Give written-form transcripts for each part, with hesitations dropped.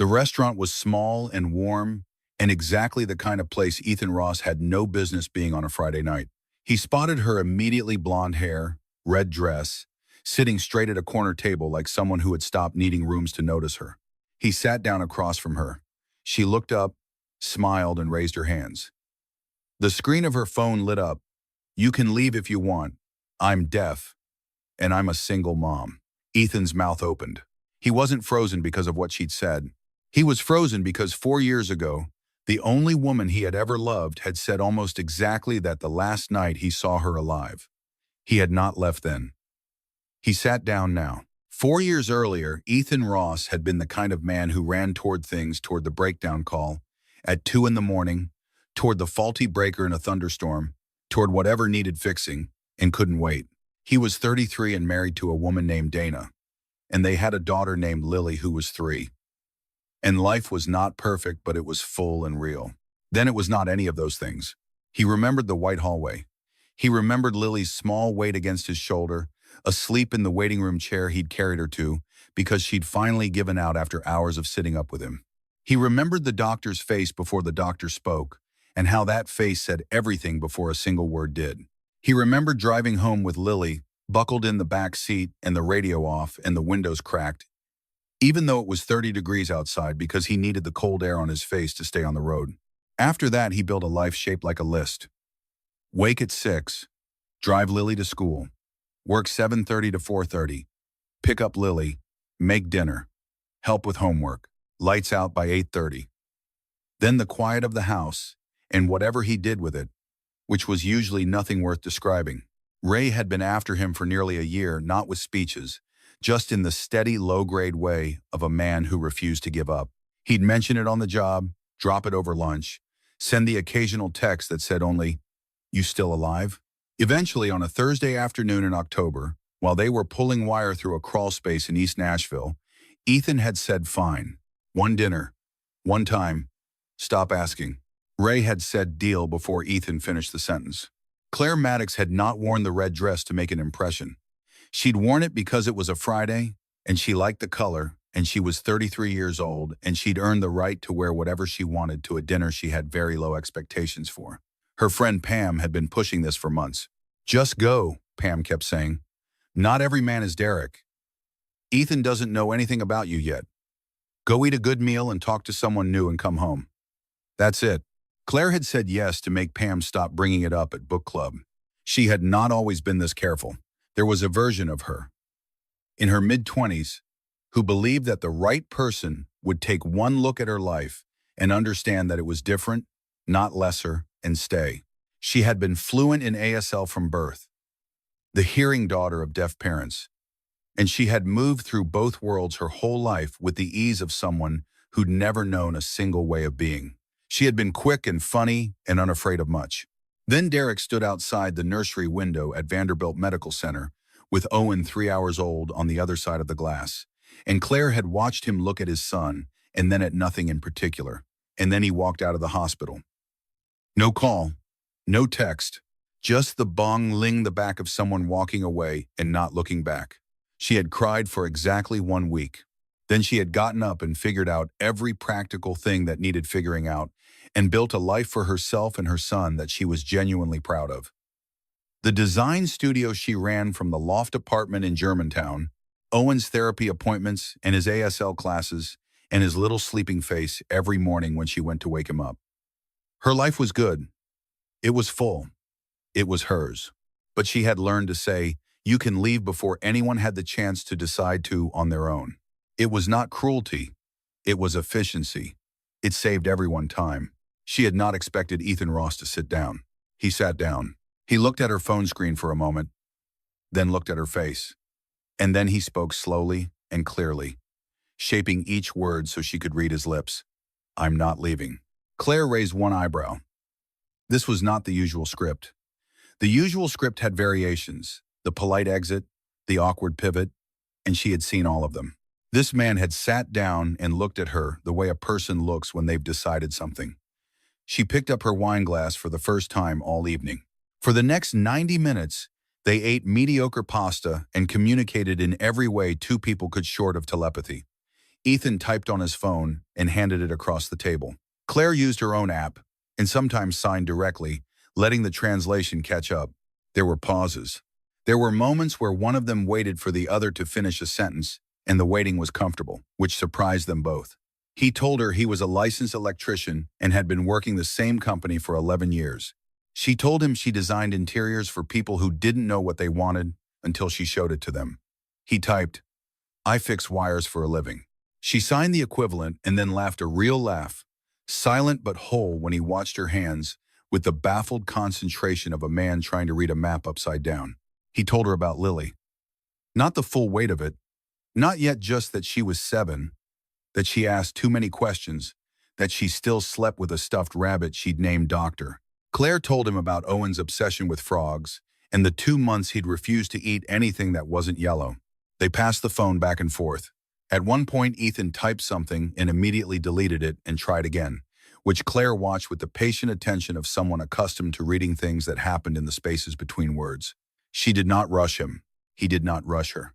The restaurant was small and warm, and exactly the kind of place Ethan Ross had no business being on a Friday night. He spotted her immediately, blonde hair, red dress, sitting straight at a corner table like someone who had stopped needing rooms to notice her. He sat down across from her. She looked up, smiled, and raised her hands. The screen of her phone lit up. "You can leave if you want. I'm deaf, and I'm a single mom." Ethan's mouth opened. He wasn't frozen because of what she'd said. He was frozen because 4 years ago, the only woman he had ever loved had said almost exactly that the last night he saw her alive. He had not left then. He sat down now. 4 years earlier, Ethan Ross had been the kind of man who ran toward things, toward the breakdown call, at 2 in the morning, toward the faulty breaker in a thunderstorm, toward whatever needed fixing, and couldn't wait. He was 33 and married to a woman named Dana, and they had a daughter named Lily who was 3. And life was not perfect, but it was full and real. Then it was not any of those things. He remembered the white hallway. He remembered Lily's small weight against his shoulder, asleep in the waiting room chair he'd carried her to, because she'd finally given out after hours of sitting up with him. He remembered the doctor's face before the doctor spoke, and how that face said everything before a single word did. He remembered driving home with Lily, buckled in the back seat and the radio off and the windows cracked, even though it was 30 degrees outside, because he needed the cold air on his face to stay on the road. After that, he built a life shaped like a list. Wake at 6, drive Lily to school, work 7:30 to 4:30, pick up Lily, make dinner, help with homework, lights out by 8:30. Then the quiet of the house, and whatever he did with it, which was usually nothing worth describing. Ray had been after him for nearly a year, not with speeches, just in the steady, low-grade way of a man who refused to give up. He'd mention it on the job, drop it over lunch, send the occasional text that said only, "You still alive?" Eventually, on a Thursday afternoon in October, while they were pulling wire through a crawl space in East Nashville, Ethan had said, "Fine. One dinner. One time. Stop asking." Ray had said deal before Ethan finished the sentence. Clare Maddox had not worn the red dress to make an impression. She'd worn it because it was a Friday, and she liked the color, and she was 33 years old, and she'd earned the right to wear whatever she wanted to a dinner she had very low expectations for. Her friend Pam had been pushing this for months. "Just go," Pam kept saying. "Not every man is Derek. Ethan doesn't know anything about you yet. Go eat a good meal and talk to someone new and come home. That's it." Claire had said yes to make Pam stop bringing it up at book club. She had not always been this careful. There was a version of her, in her mid-20s, who believed that the right person would take one look at her life and understand that it was different, not lesser, and stay. She had been fluent in ASL from birth, the hearing daughter of deaf parents, and she had moved through both worlds her whole life with the ease of someone who'd never known a single way of being. She had been quick and funny and unafraid of much. Then Derek stood outside the nursery window at Vanderbilt Medical Center with Owen 3 hours old on the other side of the glass, and Claire had watched him look at his son and then at nothing in particular, and then he walked out of the hospital. No call, no text, just the bong-ling the back of someone walking away and not looking back. She had cried for exactly 1 week. Then she had gotten up and figured out every practical thing that needed figuring out and built a life for herself and her son that she was genuinely proud of. The design studio she ran from the loft apartment in Germantown, Owen's therapy appointments and his ASL classes, and his little sleeping face every morning when she went to wake him up. Her life was good. It was full. It was hers. But she had learned to say, "You can leave," before anyone had the chance to decide to on their own. It was not cruelty. It was efficiency. It saved everyone time. She had not expected Ethan Ross to sit down. He sat down. He looked at her phone screen for a moment, then looked at her face. And then he spoke slowly and clearly, shaping each word so she could read his lips. "I'm not leaving." Claire raised one eyebrow. This was not the usual script. The usual script had variations, the polite exit, the awkward pivot, and she had seen all of them. This man had sat down and looked at her the way a person looks when they've decided something. She picked up her wine glass for the first time all evening. For the next 90 minutes, they ate mediocre pasta and communicated in every way two people could short of telepathy. Ethan typed on his phone and handed it across the table. Claire used her own app and sometimes signed directly, letting the translation catch up. There were pauses. There were moments where one of them waited for the other to finish a sentence, and the waiting was comfortable, which surprised them both. He told her he was a licensed electrician and had been working the same company for 11 years. She told him she designed interiors for people who didn't know what they wanted until she showed it to them. He typed, "I fix wires for a living." She signed the equivalent and then laughed a real laugh, silent but whole when he watched her hands with the baffled concentration of a man trying to read a map upside down. He told her about Lily. Not the full weight of it, not yet just that she was 7, that she asked too many questions, that she still slept with a stuffed rabbit she'd named Doctor. Claire told him about Owen's obsession with frogs and the 2 months he'd refused to eat anything that wasn't yellow. They passed the phone back and forth. At one point, Ethan typed something and immediately deleted it and tried again, which Claire watched with the patient attention of someone accustomed to reading things that happened in the spaces between words. She did not rush him. He did not rush her.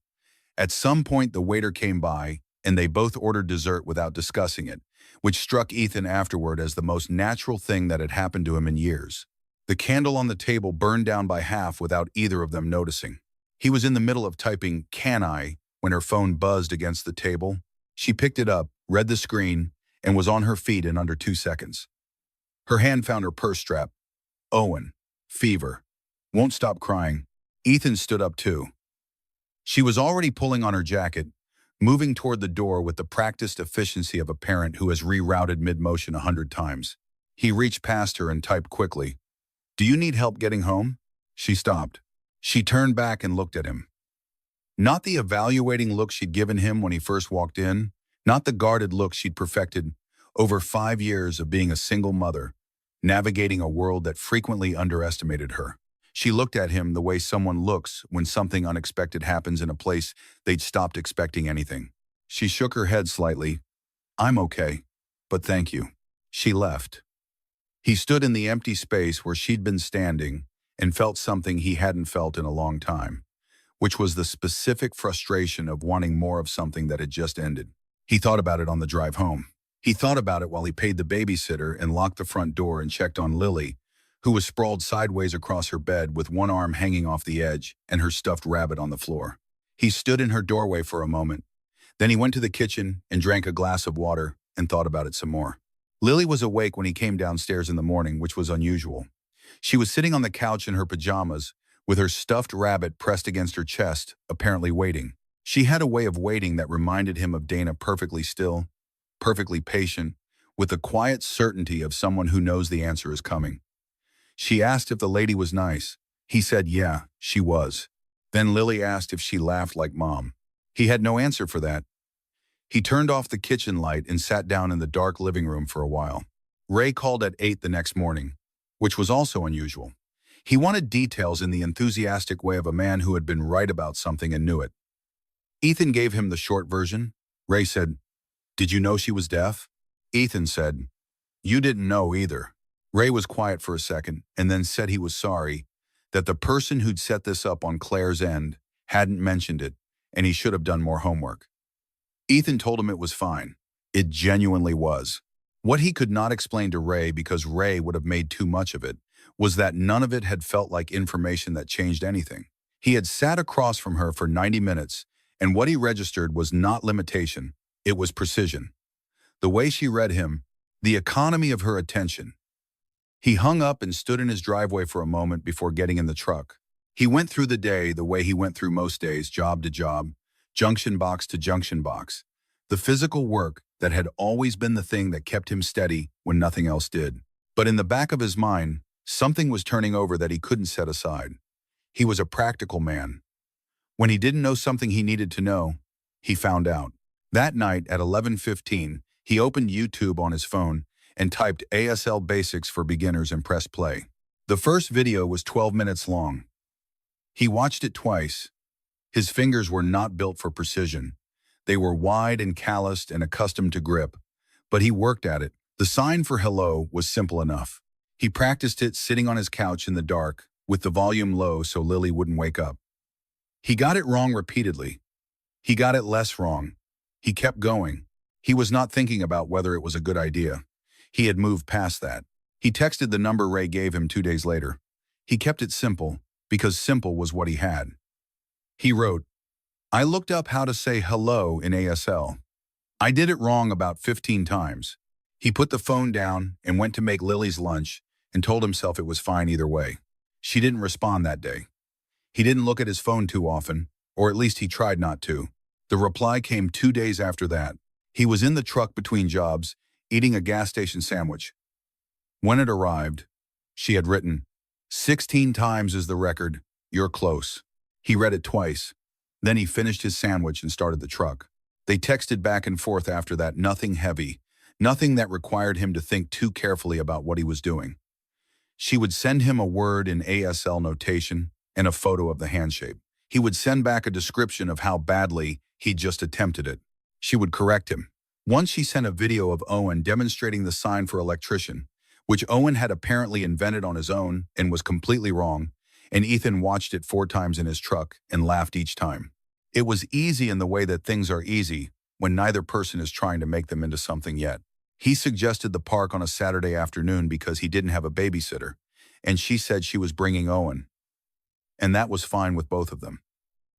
At some point, the waiter came by, and they both ordered dessert without discussing it, which struck Ethan afterward as the most natural thing that had happened to him in years. The candle on the table burned down by half without either of them noticing. He was in the middle of typing, "Can I?" when her phone buzzed against the table. She picked it up, read the screen, and was on her feet in under 2 seconds. Her hand found her purse strap. Owen. Fever. Won't stop crying. Ethan stood up too. She was already pulling on her jacket, moving toward the door with the practiced efficiency of a parent who has rerouted mid-motion 100 times. He reached past her and typed quickly, "Do you need help getting home?" She stopped. She turned back and looked at him. Not the evaluating look she'd given him when he first walked in, not the guarded look she'd perfected over 5 years of being a single mother, navigating a world that frequently underestimated her. She looked at him the way someone looks when something unexpected happens in a place they'd stopped expecting anything. She shook her head slightly. "I'm okay, but thank you." She left. He stood in the empty space where she'd been standing and felt something he hadn't felt in a long time, which was the specific frustration of wanting more of something that had just ended. He thought about it on the drive home. He thought about it while he paid the babysitter and locked the front door and checked on Lily, who was sprawled sideways across her bed with one arm hanging off the edge and her stuffed rabbit on the floor. He stood in her doorway for a moment. Then he went to the kitchen and drank a glass of water and thought about it some more. Lily was awake when he came downstairs in the morning, which was unusual. She was sitting on the couch in her pajamas, with her stuffed rabbit pressed against her chest, apparently waiting. She had a way of waiting that reminded him of Dana, perfectly still, perfectly patient, with the quiet certainty of someone who knows the answer is coming. She asked if the lady was nice. He said yeah, she was. Then Lily asked if she laughed like Mom. He had no answer for that. He turned off the kitchen light and sat down in the dark living room for a while. Ray called at 8 the next morning, which was also unusual. He wanted details in the enthusiastic way of a man who had been right about something and knew it. Ethan gave him the short version. Ray said, "Did you know she was deaf?" Ethan said, "You didn't know either." Ray was quiet for a second and then said he was sorry, that the person who'd set this up on Claire's end hadn't mentioned it, and he should have done more homework. Ethan told him it was fine. It genuinely was. What he could not explain to Ray, because Ray would have made too much of it, was that none of it had felt like information that changed anything. He had sat across from her for 90 minutes, and what he registered was not limitation, it was precision. The way she read him, the economy of her attention. He hung up and stood in his driveway for a moment before getting in the truck. He went through the day the way he went through most days, job to job, junction box to junction box. The physical work that had always been the thing that kept him steady when nothing else did. But in the back of his mind, something was turning over that he couldn't set aside. He was a practical man. When he didn't know something he needed to know, he found out. That night at 11:15, he opened YouTube on his phone and typed ASL Basics for Beginners and pressed play. The first video was 12 minutes long. He watched it twice. His fingers were not built for precision. They were wide and calloused and accustomed to grip, but he worked at it. The sign for hello was simple enough. He practiced it sitting on his couch in the dark, with the volume low so Lily wouldn't wake up. He got it wrong repeatedly. He got it less wrong. He kept going. He was not thinking about whether it was a good idea. He had moved past that. He texted the number Ray gave him 2 days later. He kept it simple, because simple was what he had. He wrote, "I looked up how to say hello in ASL. I did it wrong about 15 times." He put the phone down and went to make Lily's lunch and told himself it was fine either way. She didn't respond that day. He didn't look at his phone too often, or at least he tried not to. The reply came 2 days after that. He was in the truck between jobs, eating a gas station sandwich. When it arrived, she had written, "16 times is the record. You're close." He read it twice. Then he finished his sandwich and started the truck. They texted back and forth after that, nothing heavy, nothing that required him to think too carefully about what he was doing. She would send him a word in ASL notation and a photo of the handshake. He would send back a description of how badly he'd just attempted it. She would correct him. Once she sent a video of Owen demonstrating the sign for electrician, which Owen had apparently invented on his own and was completely wrong, and Ethan watched it 4 times in his truck and laughed each time. It was easy in the way that things are easy when neither person is trying to make them into something yet. He suggested the park on a Saturday afternoon because he didn't have a babysitter, and she said she was bringing Owen. And that was fine with both of them.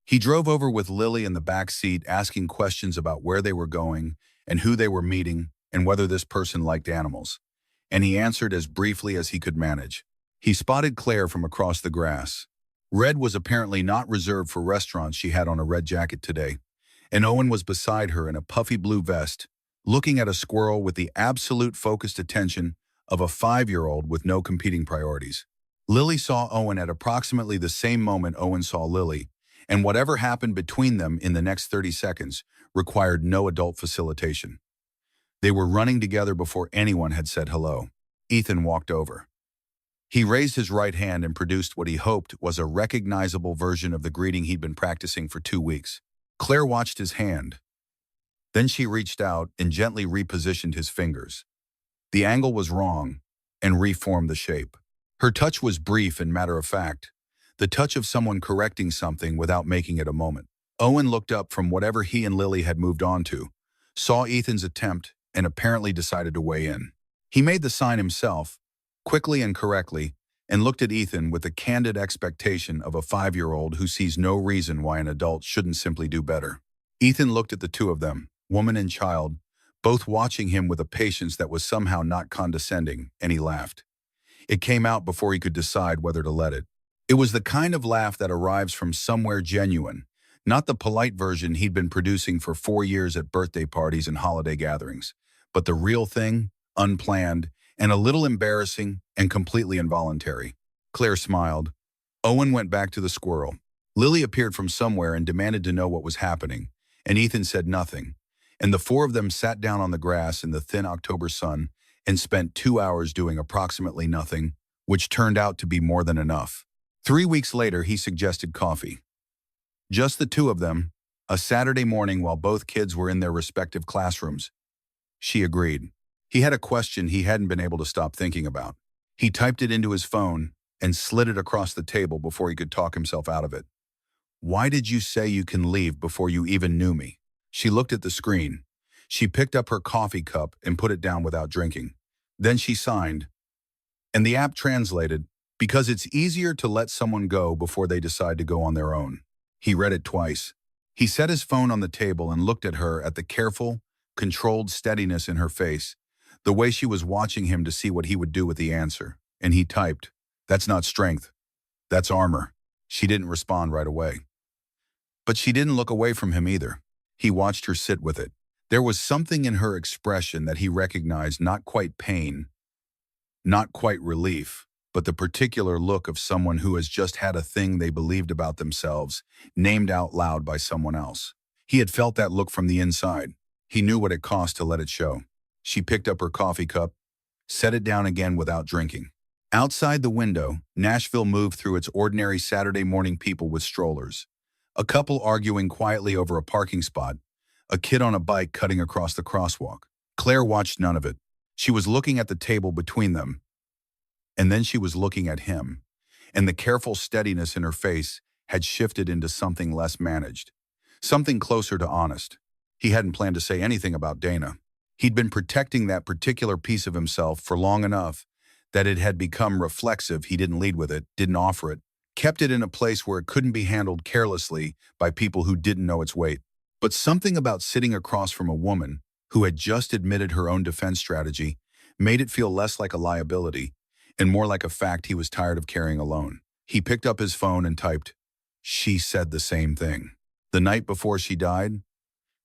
He drove over with Lily in the back seat, asking questions about where they were going and who they were meeting and whether this person liked animals. And he answered as briefly as he could manage. He spotted Claire from across the grass. Red was apparently not reserved for restaurants. She had on a red jacket today, and Owen was beside her in a puffy blue vest, looking at a squirrel with the absolute focused attention of a 5-year-old with no competing priorities. Lily saw Owen at approximately the same moment Owen saw Lily, and whatever happened between them in the next 30 seconds required no adult facilitation. They were running together before anyone had said hello. Ethan walked over. He raised his right hand and produced what he hoped was a recognizable version of the greeting he'd been practicing for 2 weeks. Claire watched his hand. Then she reached out and gently repositioned his fingers. The angle was wrong and reformed the shape. Her touch was brief and matter-of-fact, the touch of someone correcting something without making it a moment. Owen looked up from whatever he and Lily had moved on to, saw Ethan's attempt, and apparently decided to weigh in. He made the sign himself, quickly and correctly, and looked at Ethan with the candid expectation of a 5-year-old who sees no reason why an adult shouldn't simply do better. Ethan looked at the two of them, woman and child, both watching him with a patience that was somehow not condescending, and he laughed. It came out before he could decide whether to let it. It was the kind of laugh that arrives from somewhere genuine, not the polite version he'd been producing for 4 years at birthday parties and holiday gatherings, but the real thing, unplanned, and a little embarrassing and completely involuntary. Claire smiled. Owen went back to the squirrel. Lily appeared from somewhere and demanded to know what was happening, and Ethan said nothing. And the 4 of them sat down on the grass in the thin October sun and spent 2 hours doing approximately nothing, which turned out to be more than enough. 3 weeks later, he suggested coffee. Just the two of them, a Saturday morning while both kids were in their respective classrooms. She agreed. He had a question he hadn't been able to stop thinking about. He typed it into his phone and slid it across the table before he could talk himself out of it. "Why did you say you can leave before you even knew me?" She looked at the screen. She picked up her coffee cup and put it down without drinking. Then she signed, and the app translated, "Because it's easier to let someone go before they decide to go on their own." He read it twice. He set his phone on the table and looked at her, at the careful, controlled steadiness in her face, the way she was watching him to see what he would do with the answer. And he typed, "That's not strength. That's armor." She didn't respond right away. But she didn't look away from him either. He watched her sit with it. There was something in her expression that he recognized, not quite pain, not quite relief, but the particular look of someone who has just had a thing they believed about themselves named out loud by someone else. He had felt that look from the inside. He knew what it cost to let it show. She picked up her coffee cup, set it down again without drinking. Outside the window, Nashville moved through its ordinary Saturday morning people with strollers. A couple arguing quietly over a parking spot, a kid on a bike cutting across the crosswalk. Claire watched none of it. She was looking at the table between them, and then she was looking at him, and the careful steadiness in her face had shifted into something less managed, something closer to honest. He hadn't planned to say anything about Dana. He'd been protecting that particular piece of himself for long enough that it had become reflexive. He didn't lead with it, didn't offer it, kept it in a place where it couldn't be handled carelessly by people who didn't know its weight. But something about sitting across from a woman who had just admitted her own defense strategy made it feel less like a liability and more like a fact he was tired of carrying alone. He picked up his phone and typed, "She said the same thing. The night before she died,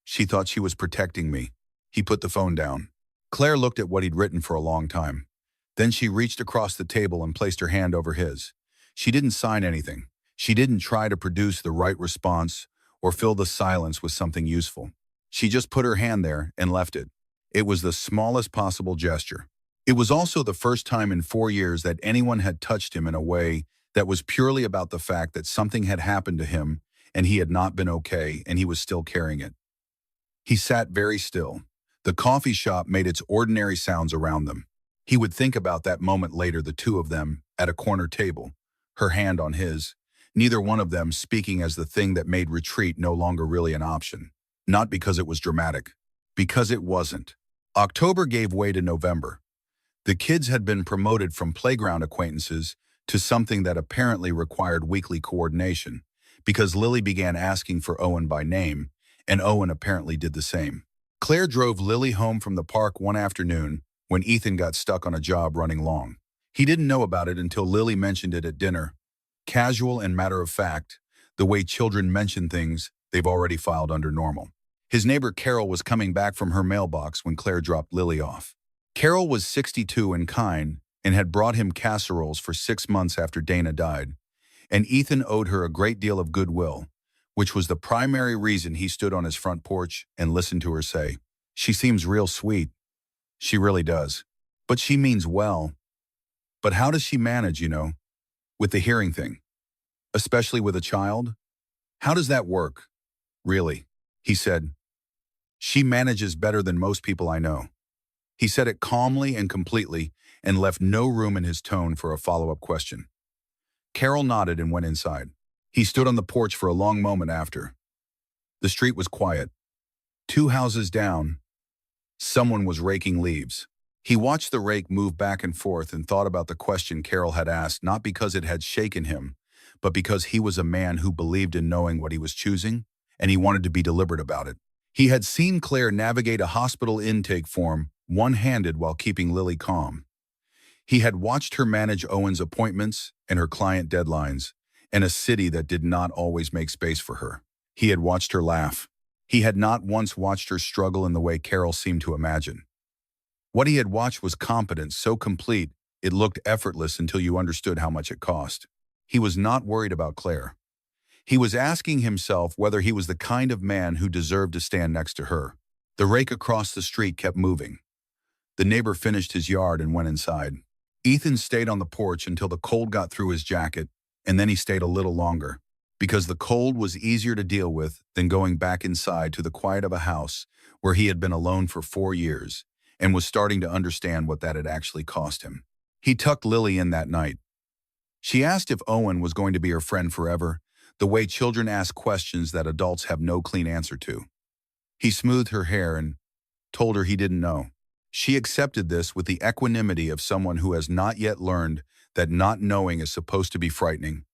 she thought she was protecting me." He put the phone down. Claire looked at what he'd written for a long time. Then she reached across the table and placed her hand over his. She didn't sign anything. She didn't try to produce the right response or fill the silence with something useful. She just put her hand there and left it. It was the smallest possible gesture. It was also the first time in 4 years that anyone had touched him in a way that was purely about the fact that something had happened to him and he had not been okay and he was still carrying it. He sat very still. The coffee shop made its ordinary sounds around them. He would think about that moment later, the two of them at a corner table, her hand on his, neither one of them speaking as the thing that made retreat no longer really an option. Not because it was dramatic, because it wasn't. October gave way to November. The kids had been promoted from playground acquaintances to something that apparently required weekly coordination, because Lily began asking for Owen by name, and Owen apparently did the same. Claire drove Lily home from the park one afternoon when Ethan got stuck on a job running long. He didn't know about it until Lily mentioned it at dinner. Casual and matter-of-fact, the way children mention things they've already filed under normal. His neighbor Carol was coming back from her mailbox when Claire dropped Lily off. Carol was 62 and kind and had brought him casseroles for 6 months after Dana died, and Ethan owed her a great deal of goodwill, which was the primary reason he stood on his front porch and listened to her say, "She seems real sweet. She really does. But she means well. But how does she manage, with the hearing thing? Especially with a child? How does that work? Really?" He said, "She manages better than most people I know." He said it calmly and completely and left no room in his tone for a follow-up question. Carol nodded and went inside. He stood on the porch for a long moment after. The street was quiet. 2 houses down, someone was raking leaves. He watched the rake move back and forth and thought about the question Carol had asked, not because it had shaken him, but because he was a man who believed in knowing what he was choosing, and he wanted to be deliberate about it. He had seen Claire navigate a hospital intake form one-handed while keeping Lily calm. He had watched her manage Owen's appointments and her client deadlines, in a city that did not always make space for her. He had watched her laugh. He had not once watched her struggle in the way Carol seemed to imagine. What he had watched was competence so complete it looked effortless until you understood how much it cost. He was not worried about Claire. He was asking himself whether he was the kind of man who deserved to stand next to her. The rake across the street kept moving. The neighbor finished his yard and went inside. Ethan stayed on the porch until the cold got through his jacket, and then he stayed a little longer, because the cold was easier to deal with than going back inside to the quiet of a house where he had been alone for 4 years and was starting to understand what that had actually cost him. He tucked Lily in that night. She asked if Owen was going to be her friend forever, the way children ask questions that adults have no clean answer to. He smoothed her hair and told her he didn't know. She accepted this with the equanimity of someone who has not yet learned that not knowing is supposed to be frightening,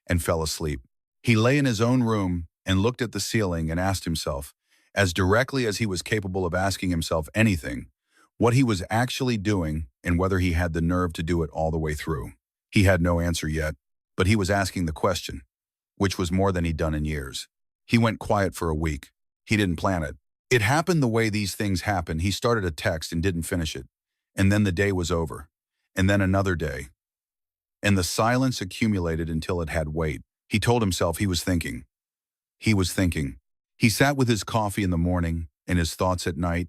and fell asleep. He lay in his own room and looked at the ceiling and asked himself, as directly as he was capable of asking himself anything, what he was actually doing and whether he had the nerve to do it all the way through. He had no answer yet, but he was asking the question, which was more than he'd done in years. He went quiet for a week. He didn't plan it. It happened the way these things happen. He started a text and didn't finish it. And then the day was over. And then another day. And the silence accumulated until it had weight. He told himself he was thinking. He was thinking. He sat with his coffee in the morning and his thoughts at night,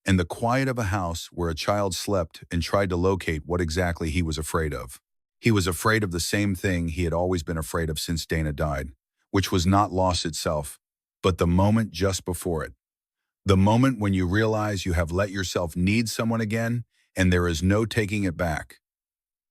and the quiet of a house where a child slept and tried to locate what exactly he was afraid of. He was afraid of the same thing he had always been afraid of since Dana died, which was not loss itself, but the moment just before it. The moment when you realize you have let yourself need someone again and there is no taking it back.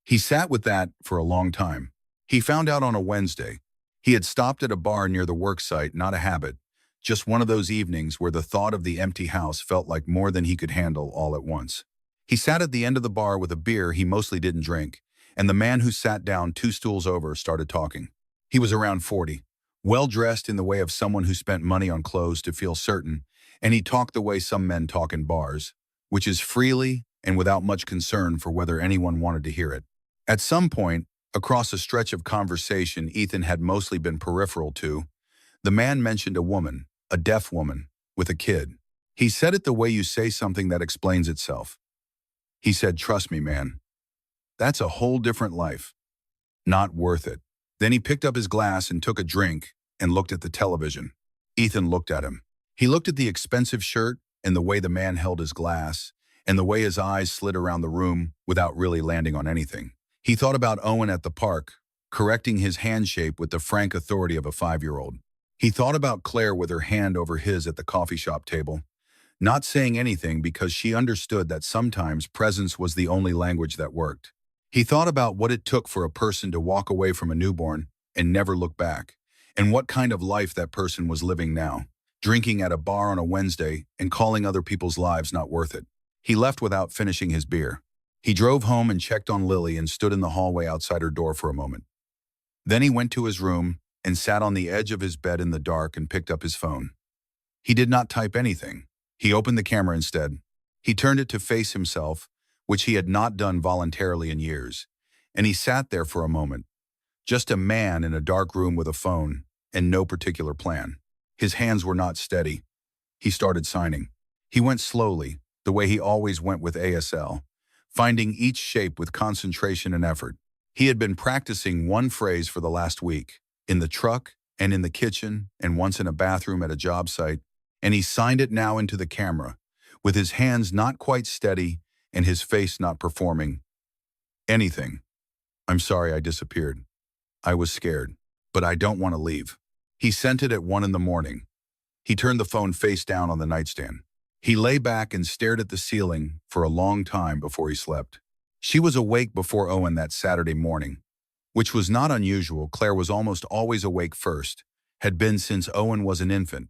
He sat with that for a long time. He found out on a Wednesday. He had stopped at a bar near the work site, not a habit, Just one of those evenings where the thought of the empty house felt like more than he could handle all at once. He sat at the end of the bar with a beer he mostly didn't drink, and the man who sat down 2 stools over started talking. He was around 40, well-dressed in the way of someone who spent money on clothes to feel certain, and he talked the way some men talk in bars, which is freely and without much concern for whether anyone wanted to hear it. At some point, across a stretch of conversation Ethan had mostly been peripheral to, the man mentioned a woman, a deaf woman, with a kid. He said it the way you say something that explains itself. He said, "Trust me, man. That's a whole different life. Not worth it." Then he picked up his glass and took a drink and looked at the television. Ethan looked at him. He looked at the expensive shirt and the way the man held his glass and the way his eyes slid around the room without really landing on anything. He thought about Owen at the park, correcting his hand shape with the frank authority of a 5-year-old. He thought about Claire with her hand over his at the coffee shop table, not saying anything because she understood that sometimes presence was the only language that worked. He thought about what it took for a person to walk away from a newborn and never look back, and what kind of life that person was living now, drinking at a bar on a Wednesday and calling other people's lives not worth it. He left without finishing his beer. He drove home and checked on Lily and stood in the hallway outside her door for a moment. Then he went to his room and sat on the edge of his bed in the dark and picked up his phone. He did not type anything. He opened the camera instead. He turned it to face himself, which he had not done voluntarily in years, and he sat there for a moment, just a man in a dark room with a phone and no particular plan. His hands were not steady. He started signing. He went slowly, the way he always went with ASL, finding each shape with concentration and effort. He had been practicing one phrase for the last week, in the truck and in the kitchen and once in a bathroom at a job site, and he signed it now into the camera, with his hands not quite steady and his face not performing anything. "I'm sorry I disappeared. I was scared, but I don't want to leave." He sent it at 1 in the morning. He turned the phone face down on the nightstand. He lay back and stared at the ceiling for a long time before he slept. She was awake before Owen that Saturday morning, which was not unusual. Claire was almost always awake first, had been since Owen was an infant,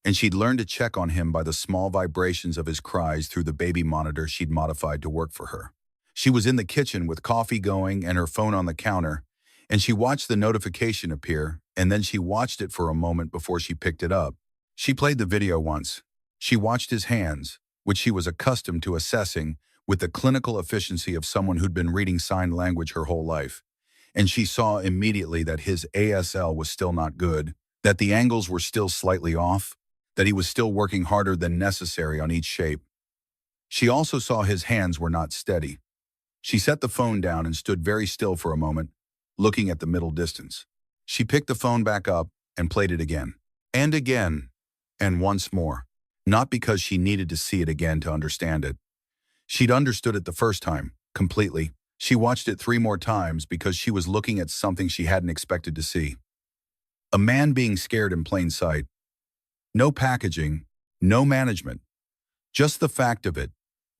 and she'd learned to check on him by the small vibrations of his cries through the baby monitor she'd modified to work for her. She was in the kitchen with coffee going and her phone on the counter, and she watched the notification appear, and then she watched it for a moment before she picked it up. She played the video once. She watched his hands, which she was accustomed to assessing with the clinical efficiency of someone who'd been reading sign language her whole life, and she saw immediately that his ASL was still not good, that the angles were still slightly off, that he was still working harder than necessary on each shape. She also saw his hands were not steady. She set the phone down and stood very still for a moment, looking at the middle distance. She picked the phone back up and played it again, and once more, not because she needed to see it again to understand it. She'd understood it the first time, completely. She watched it 3 more times because she was looking at something she hadn't expected to see. A man being scared in plain sight. No packaging, no management. Just the fact of it,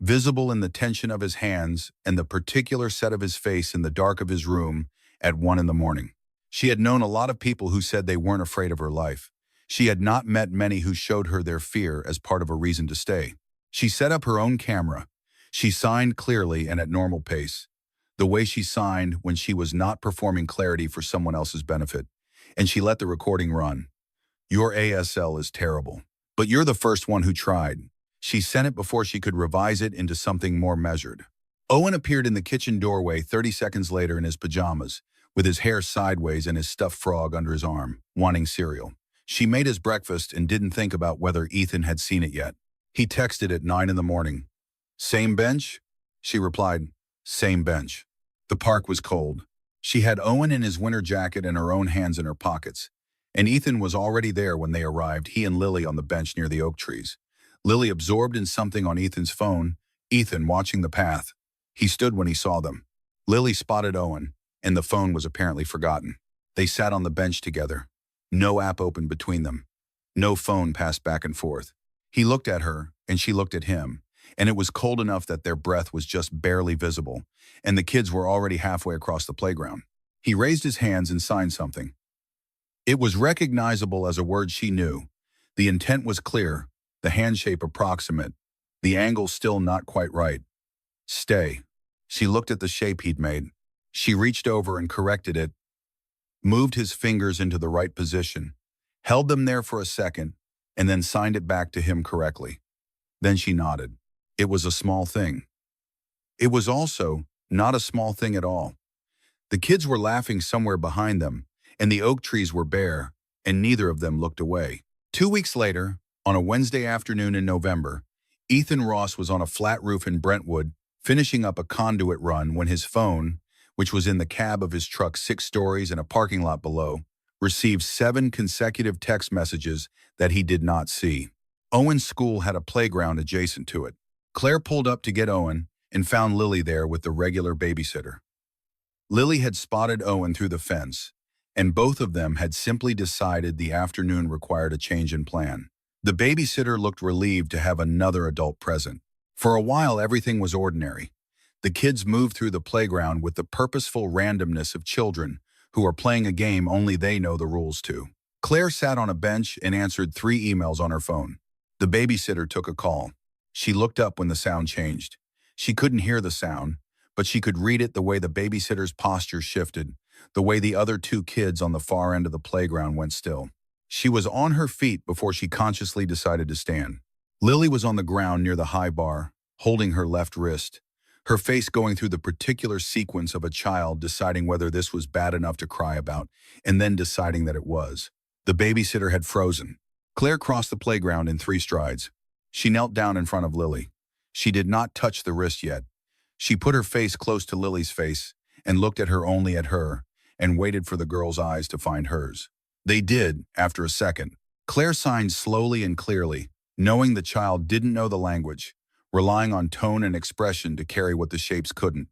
visible in the tension of his hands and the particular set of his face in the dark of his room at 1 in the morning. She had known a lot of people who said they weren't afraid of her life. She had not met many who showed her their fear as part of a reason to stay. She set up her own camera. She signed clearly and at normal pace, the way she signed when she was not performing clarity for someone else's benefit, and she let the recording run. "Your ASL is terrible, but you're the first one who tried." She sent it before she could revise it into something more measured. Owen appeared in the kitchen doorway 30 seconds later in his pajamas, with his hair sideways and his stuffed frog under his arm, wanting cereal. She made his breakfast and didn't think about whether Ethan had seen it yet. He texted at 9 in the morning. "Same bench?" She replied, "Same bench." The park was cold. She had Owen in his winter jacket and her own hands in her pockets, and Ethan was already there when they arrived, he and Lily on the bench near the oak trees. Lily absorbed in something on Ethan's phone, Ethan watching the path. He stood when he saw them. Lily spotted Owen, and the phone was apparently forgotten. They sat on the bench together. No app opened between them. No phone passed back and forth. He looked at her, and she looked at him, and it was cold enough that their breath was just barely visible, and the kids were already halfway across the playground. He raised his hands and signed something. It was recognizable as a word she knew, The intent was clear, the hand shape approximate, the angle still not quite right. Stay. She looked at the shape he'd made. She reached over and corrected it, moved his fingers into the right position, held them there for a second, and then signed it back to him correctly. Then she nodded. It was a small thing. It was also not a small thing at all. The kids were laughing somewhere behind them, and the oak trees were bare, and neither of them looked away. 2 weeks later, on a Wednesday afternoon in November, Ethan Ross was on a flat roof in Brentwood, finishing up a conduit run when his phone, which was in the cab of his truck 6 stories in a parking lot below, received 7 consecutive text messages that he did not see. Owen's school had a playground adjacent to it. Claire pulled up to get Owen and found Lily there with the regular babysitter. Lily had spotted Owen through the fence, and both of them had simply decided the afternoon required a change in plan. The babysitter looked relieved to have another adult present. For a while, everything was ordinary. The kids moved through the playground with the purposeful randomness of children who are playing a game only they know the rules to. Claire sat on a bench and answered 3 emails on her phone. The babysitter took a call. She looked up when the sound changed. She couldn't hear the sound, but she could read it the way the babysitter's posture shifted, the way the other 2 kids on the far end of the playground went still. She was on her feet before she consciously decided to stand. Lily was on the ground near the high bar, holding her left wrist, her face going through the particular sequence of a child deciding whether this was bad enough to cry about, and then deciding that it was. The babysitter had frozen. Claire crossed the playground in 3 strides. She knelt down in front of Lily. She did not touch the wrist yet. She put her face close to Lily's face and looked at her only at her and waited for the girl's eyes to find hers. They did, after a second. Claire signed slowly and clearly, knowing the child didn't know the language, relying on tone and expression to carry what the shapes couldn't.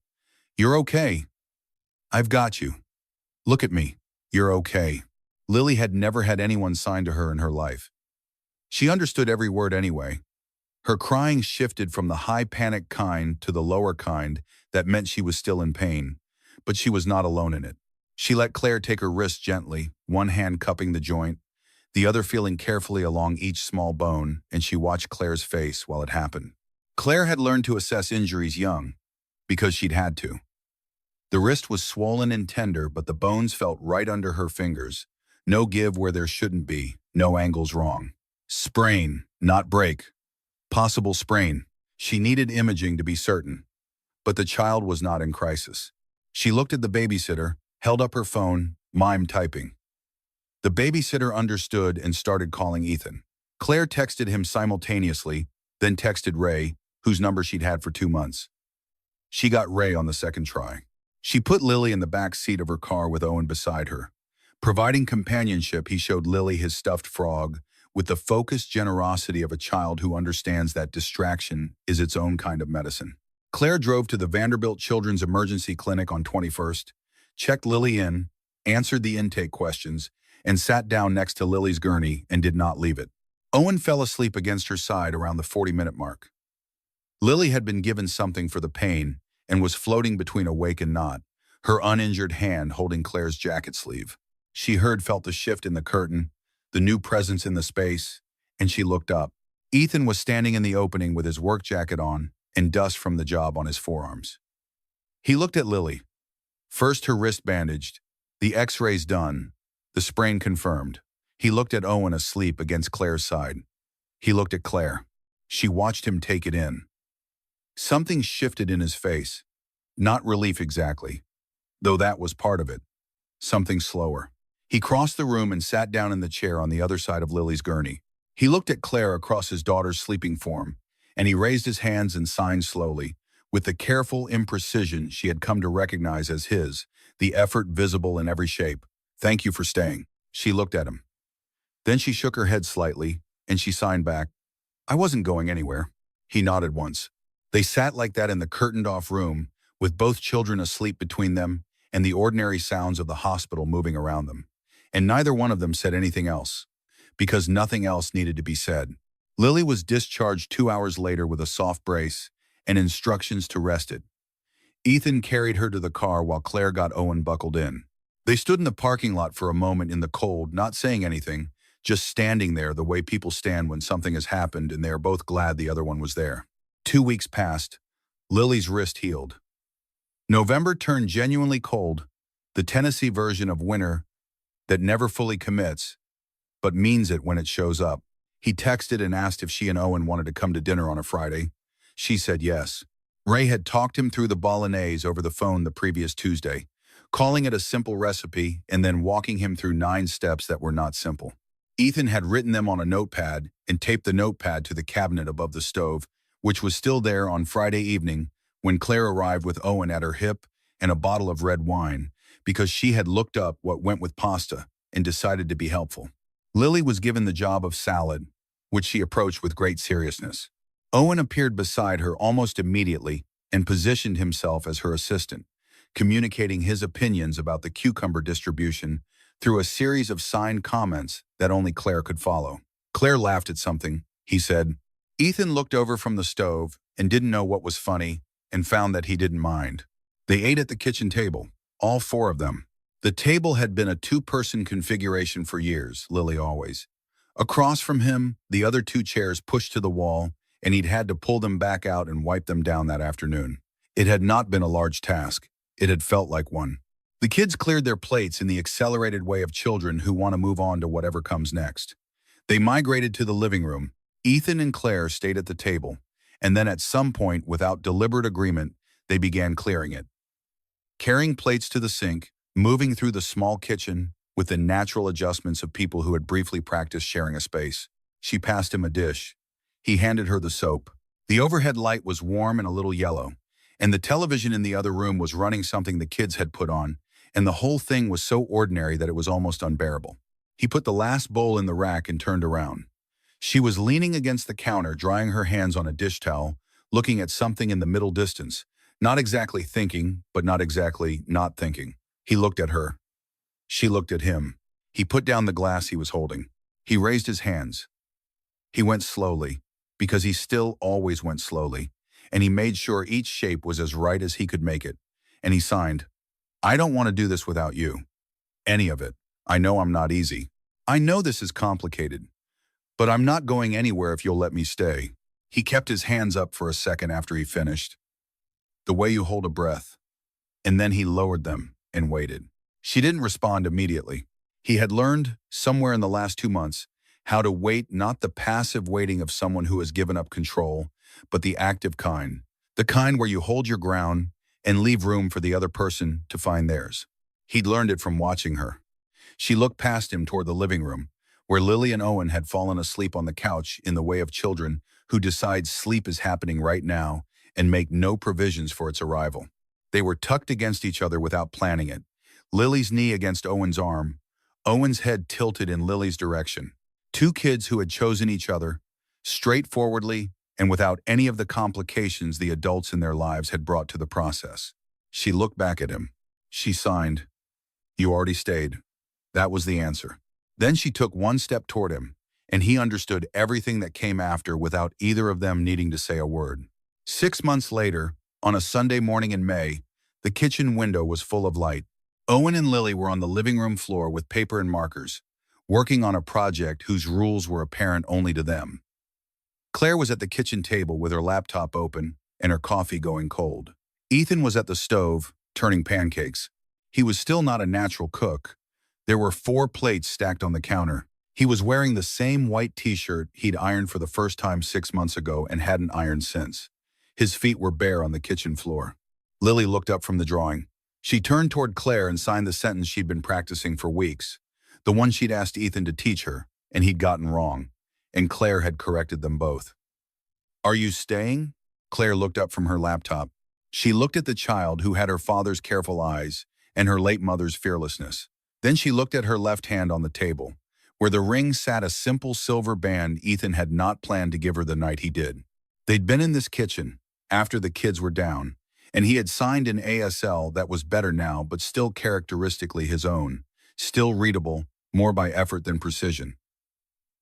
You're okay. I've got you. Look at me. You're okay. Lily had never had anyone sign to her in her life. She understood every word anyway. Her crying shifted from the high panic kind to the lower kind that meant she was still in pain, but she was not alone in it. She let Claire take her wrist gently, one hand cupping the joint, the other feeling carefully along each small bone, and she watched Claire's face while it happened. Claire had learned to assess injuries young, because she'd had to. The wrist was swollen and tender, but the bones felt right under her fingers. No give where there shouldn't be, no angles wrong. Sprain, not break. Possible sprain. She needed imaging to be certain. But the child was not in crisis. She looked at the babysitter, held up her phone, mimed typing. The babysitter understood and started calling Ethan. Claire texted him simultaneously, then texted Ray, whose number she'd had for 2 months. She got Ray on the second try. She put Lily in the back seat of her car with Owen beside her. Providing companionship, he showed Lily his stuffed frog with the focused generosity of a child who understands that distraction is its own kind of medicine. Claire drove to the Vanderbilt Children's Emergency Clinic on 21st, checked Lily in, answered the intake questions, and sat down next to Lily's gurney and did not leave it. Owen fell asleep against her side around the 40-minute mark. Lily had been given something for the pain and was floating between awake and not, her uninjured hand holding Claire's jacket sleeve. She felt the shift in the curtain, the new presence in the space, and she looked up. Ethan was standing in the opening with his work jacket on and dust from the job on his forearms. He looked at Lily. First her wrist bandaged, the x-rays done, the sprain confirmed. He looked at Owen asleep against Claire's side. He looked at Claire. She watched him take it in. Something shifted in his face. Not relief exactly, though that was part of it. Something slower. He crossed the room and sat down in the chair on the other side of Lily's gurney. He looked at Claire across his daughter's sleeping form, and he raised his hands and signed slowly, with the careful imprecision she had come to recognize as his, the effort visible in every shape. Thank you for staying. She looked at him. Then she shook her head slightly, and she signed back. I wasn't going anywhere. He nodded once. They sat like that in the curtained-off room, with both children asleep between them and the ordinary sounds of the hospital moving around them. And neither one of them said anything else, because nothing else needed to be said. Lily was discharged 2 hours later with a soft brace and instructions to rest it. Ethan carried her to the car while Claire got Owen buckled in. They stood in the parking lot for a moment in the cold, not saying anything, just standing there the way people stand when something has happened and they are both glad the other one was there. 2 weeks passed. Lily's wrist healed. November turned genuinely cold, the Tennessee version of winter that never fully commits, but means it when it shows up. He texted and asked if she and Owen wanted to come to dinner on a Friday. She said yes. Ray had talked him through the bolognese over the phone the previous Tuesday, calling it a simple recipe and then walking him through 9 steps that were not simple. Ethan had written them on a notepad and taped the notepad to the cabinet above the stove, which was still there on Friday evening when Claire arrived with Owen at her hip and a bottle of red wine because she had looked up what went with pasta and decided to be helpful. Lily was given the job of salad, which she approached with great seriousness. Owen appeared beside her almost immediately and positioned himself as her assistant, communicating his opinions about the cucumber distribution through a series of signed comments that only Claire could follow. Claire laughed at something, he said. Ethan looked over from the stove and didn't know what was funny and found that he didn't mind. They ate at the kitchen table, all 4 of them. The table had been a 2-person configuration for years, Lily always. Across from him, the other 2 chairs pushed to the wall, and he'd had to pull them back out and wipe them down that afternoon. It had not been a large task. It had felt like one. The kids cleared their plates in the accelerated way of children who want to move on to whatever comes next. They migrated to the living room. Ethan and Claire stayed at the table, and then at some point, without deliberate agreement, they began clearing it. Carrying plates to the sink, moving through the small kitchen with the natural adjustments of people who had briefly practiced sharing a space. She passed him a dish. He handed her the soap. The overhead light was warm and a little yellow, and the television in the other room was running something the kids had put on, and the whole thing was so ordinary that it was almost unbearable. He put the last bowl in the rack and turned around. She was leaning against the counter, drying her hands on a dish towel, looking at something in the middle distance, not exactly thinking, but not exactly not thinking. He looked at her. She looked at him. He put down the glass he was holding. He raised his hands. He went slowly, because he still always went slowly, and he made sure each shape was as right as he could make it. And he signed, I don't want to do this without you. Any of it. I know I'm not easy. I know this is complicated, but I'm not going anywhere if you'll let me stay. He kept his hands up for a second after he finished. The way you hold a breath. And then he lowered them and waited. She didn't respond immediately. He had learned, somewhere in the last 2 months, how to wait, not the passive waiting of someone who has given up control, but the active kind. The kind where you hold your ground and leave room for the other person to find theirs. He'd learned it from watching her. She looked past him toward the living room, where Lily and Owen had fallen asleep on the couch in the way of children who decide sleep is happening right now and make no provisions for its arrival. They were tucked against each other without planning it, Lily's knee against Owen's arm, Owen's head tilted in Lily's direction. 2 kids who had chosen each other, straightforwardly and without any of the complications the adults in their lives had brought to the process. She looked back at him. She signed, You already stayed. That was the answer. Then she took 1 step toward him, and he understood everything that came after without either of them needing to say a word. 6 months later, on a Sunday morning in May, the kitchen window was full of light. Owen and Lily were on the living room floor with paper and markers, working on a project whose rules were apparent only to them. Claire was at the kitchen table with her laptop open and her coffee going cold. Ethan was at the stove, turning pancakes. He was still not a natural cook. There were 4 plates stacked on the counter. He was wearing the same white t-shirt he'd ironed for the first time 6 months ago and hadn't ironed since. His feet were bare on the kitchen floor. Lily looked up from the drawing. She turned toward Claire and signed the sentence she'd been practicing for weeks, the one she'd asked Ethan to teach her, and he'd gotten wrong, and Claire had corrected them both. Are you staying? Claire looked up from her laptop. She looked at the child who had her father's careful eyes and her late mother's fearlessness. Then she looked at her left hand on the table, where the ring sat a simple silver band Ethan had not planned to give her the night he did. They'd been in this kitchen, after the kids were down, and he had signed an ASL that was better now but still characteristically his own, still readable, more by effort than precision.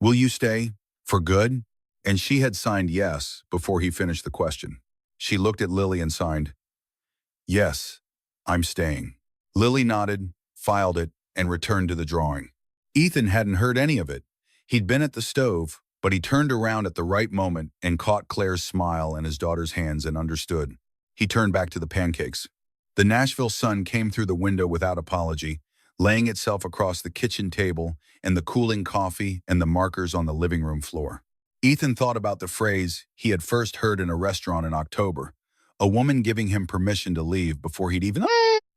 Will you stay? For good? And she had signed yes before he finished the question. She looked at Lily and signed, Yes, I'm staying. Lily nodded, filed it, and returned to the drawing. Ethan hadn't heard any of it. He'd been at the stove, but he turned around at the right moment and caught Claire's smile in his daughter's hands and understood. He turned back to the pancakes. The Nashville sun came through the window without apology, laying itself across the kitchen table and the cooling coffee and the markers on the living room floor. Ethan thought about the phrase he had first heard in a restaurant in October, a woman giving him permission to leave before he'd even...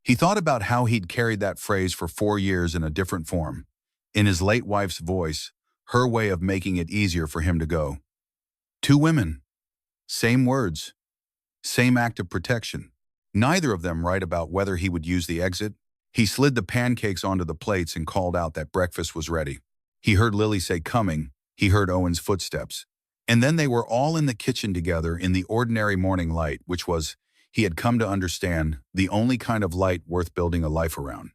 He thought about how he'd carried that phrase for 4 years in a different form, in his late wife's voice, her way of making it easier for him to go. Two women, same words, same act of protection. Neither of them right about whether he would use the exit. He slid the pancakes onto the plates and called out that breakfast was ready. He heard Lily say coming, he heard Owen's footsteps. And then they were all in the kitchen together in the ordinary morning light, which was, he had come to understand, the only kind of light worth building a life around.